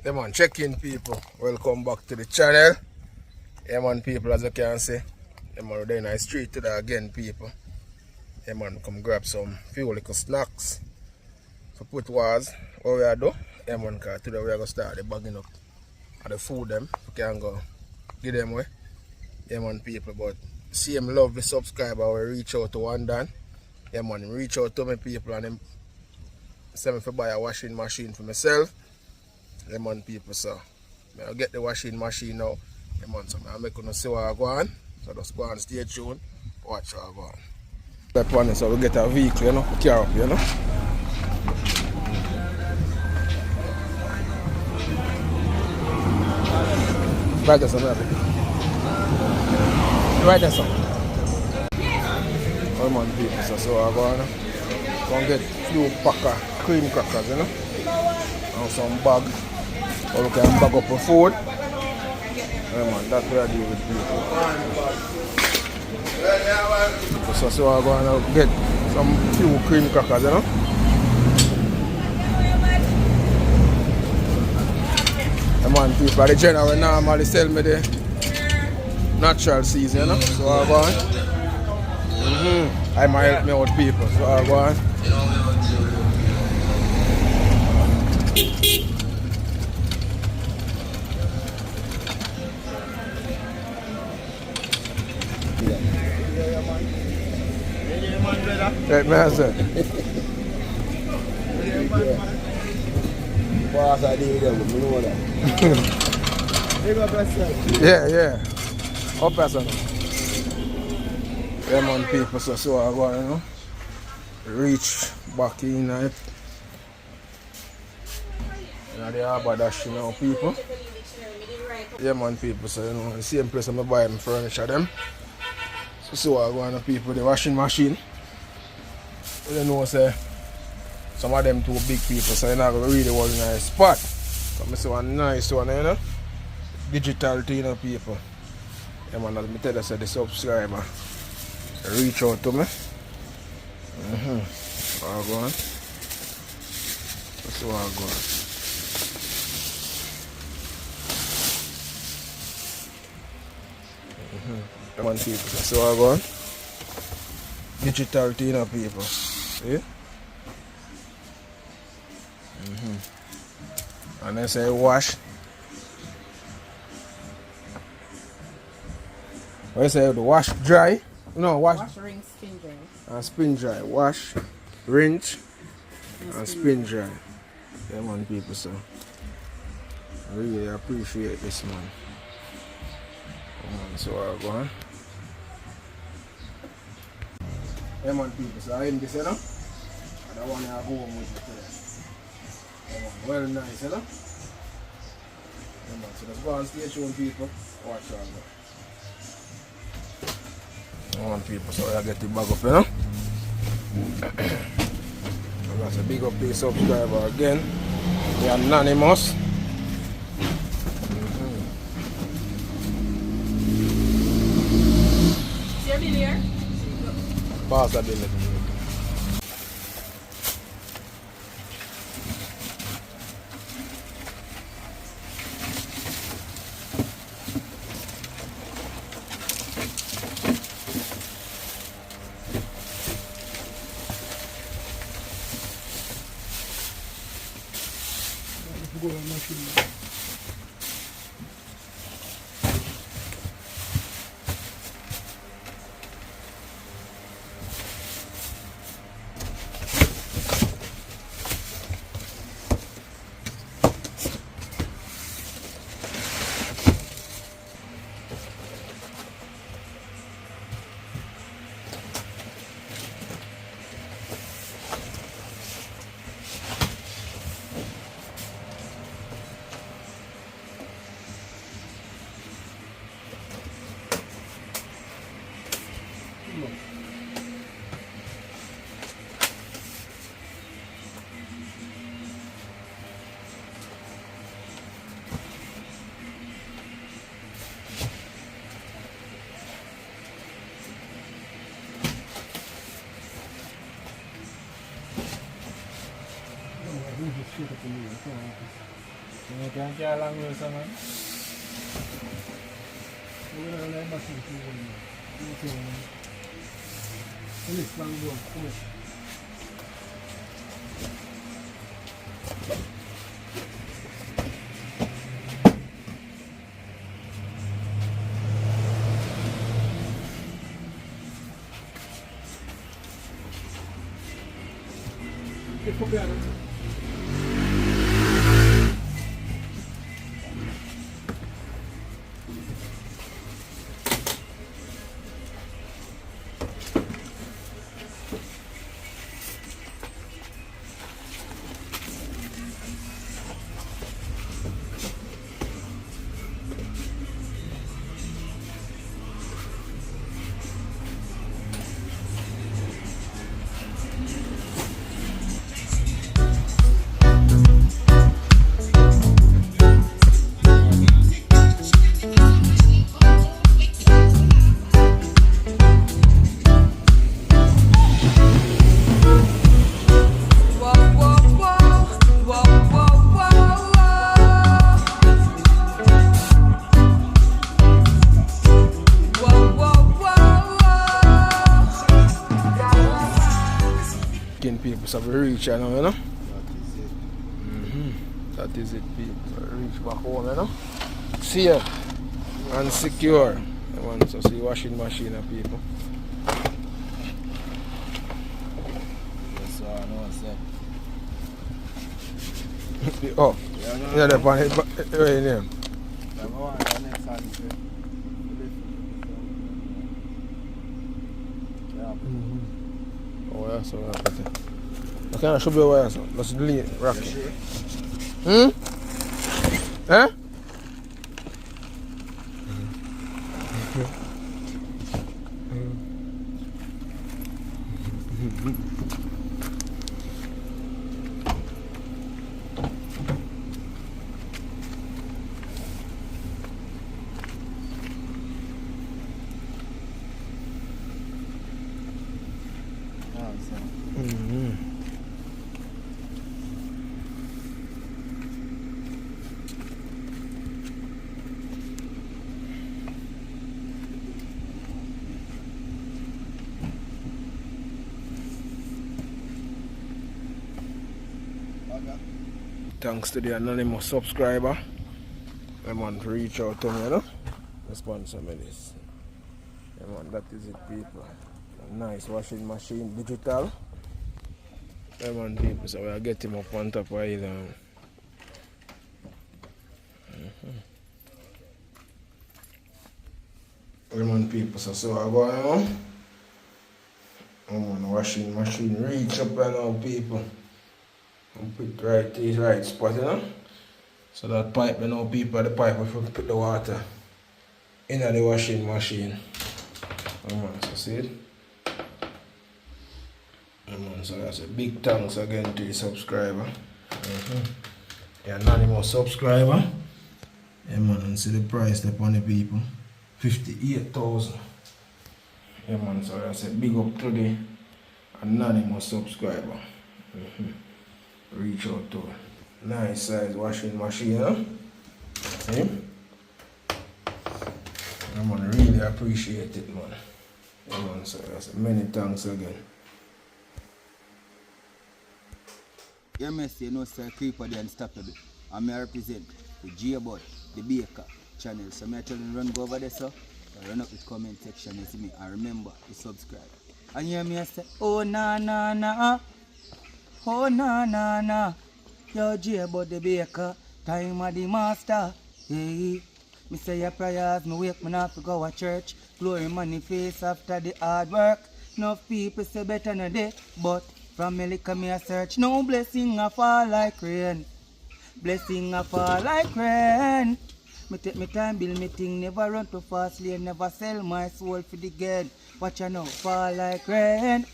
Yeah man, check in people. Welcome back to the channel. Yeah man people, as you can see. Yeah man, we're in the street today again people. Yeah man, come grab some few little snacks. So put was what we are do. Yeah man, cause today we are gonna start the bagging up of the food them. We can go give them away. Yeah man people, but same lovely subscriber we reach out to one Dan. Yeah man, reach out to me people and them send me to buy a washing machine for myself. Yeah man people, so I'll get the washing machine now. Yeah man, so I'll make you see what I go on. So just go on, stay tuned, watch what I go on. That one, so we get a vehicle, you know, to carry up, you know. Right there, son, right there, son. Oh man people, so I go on. Go and get a few pack of cream crackers, you know. And some bag. Or we can bag up a food. Yeah man, that's what I do with people. So I'm going to get some few cream crackers, you know. Yeah man, people, the general normally sell me the natural season, you know. So I'm going. I might help me out people, so I'm going. Right, man, sir. Yeah. Up person. Yeah, man, people, so I go, you know. Reach back in it. And they are about that, you know, people. Yeah, man, people, so you know, the same place I'm buy my furniture, them. So I go on, people, the washing machine. You know, say some of them too big people, so you're not really was in a spot. So I see one nice one, you know. Digital thing, you know, people. Yeah man, let me tell you, say the subscriber reach out to me. So I go on. So I go on. Come on people, so I go on. Digital thing, you know, people. See? And then say wash. What you say? The wash dry? No, wash, rinse, spin dry. And spin dry. Wash, rinse, and spin dry. Yeah, man, people. So I really appreciate this, man. So I go on. Yeah, man, people. So I end this, you know. And I want to go home with it today. Yeah, man. Well, nice, you know. Yeah, man. So let's go and stay tuned, people. Watch out, man. Yeah, man, people. So I get the bag up, you know. That's a big up the subscriber again. The Anonymous. Is your bill here? Pass that bill. Thank you along with some man. You know, I must see you. Come on. People so we reach you know. That is it people. So we reach back home, you know. Safe and secure. So see washing machine of people. Yes, sir, I know, sir. Oh, yeah, the pan it. What's your name? Oh, yeah, so that's it. Okay, I should be aware, so let's delete Rocky. Eh? Thanks to the anonymous subscriber. I want to reach out to me, you know. Sponsor me this. That is it, people. A nice washing machine, digital. People, so we'll get him up on top of it. People, so I go on. I'm on the washing machine. Reach up and now, people. And put the right spot, you know. So that pipe, you know, people, the pipe if we put the water in the washing machine. So see it? So that's a big thanks again to the subscriber. The anonymous subscriber. And see the price upon the people. 58,000. So that's a big up to the anonymous subscriber. Reach out to her. Nice size washing machine, huh? See? I really appreciate it, man. So that's many thanks again. Your mess, you know, sir, Creeper the Unstoppable. And I represent the J-Bud, the Baker channel. So I tell you, run go over there, sir. Run up the comment section, you see me. And remember to subscribe. And you hear me, I say, oh, na, na, na. Oh, na, na, na. Yo, J-Bud the Baker. Time of the master. Hey. Me say your prayers, me wake me not to go to church. Glory manifest after the hard work. Enough people say better than day, but from me lick me a search. No blessing a fall like rain. Blessing a fall like rain. Me take me time, build me thing, never run too fast lane, never sell my soul for the gain. Watch you now, fall like rain.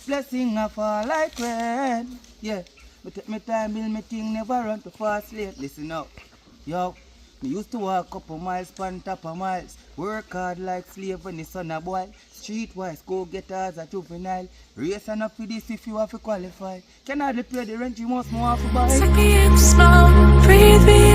Blessing a fall like rain. Yeah, me take me time, build me thing, never run too fast lane. Listen up, yo. Me used to walk couple miles, pan top of miles. Work hard like slave when the sun a boil. Streetwise, go get as a juvenile. Race enough for this if you have to qualify. Can hardly pay the rent, you must more have to buy. Take me in slow, breathe me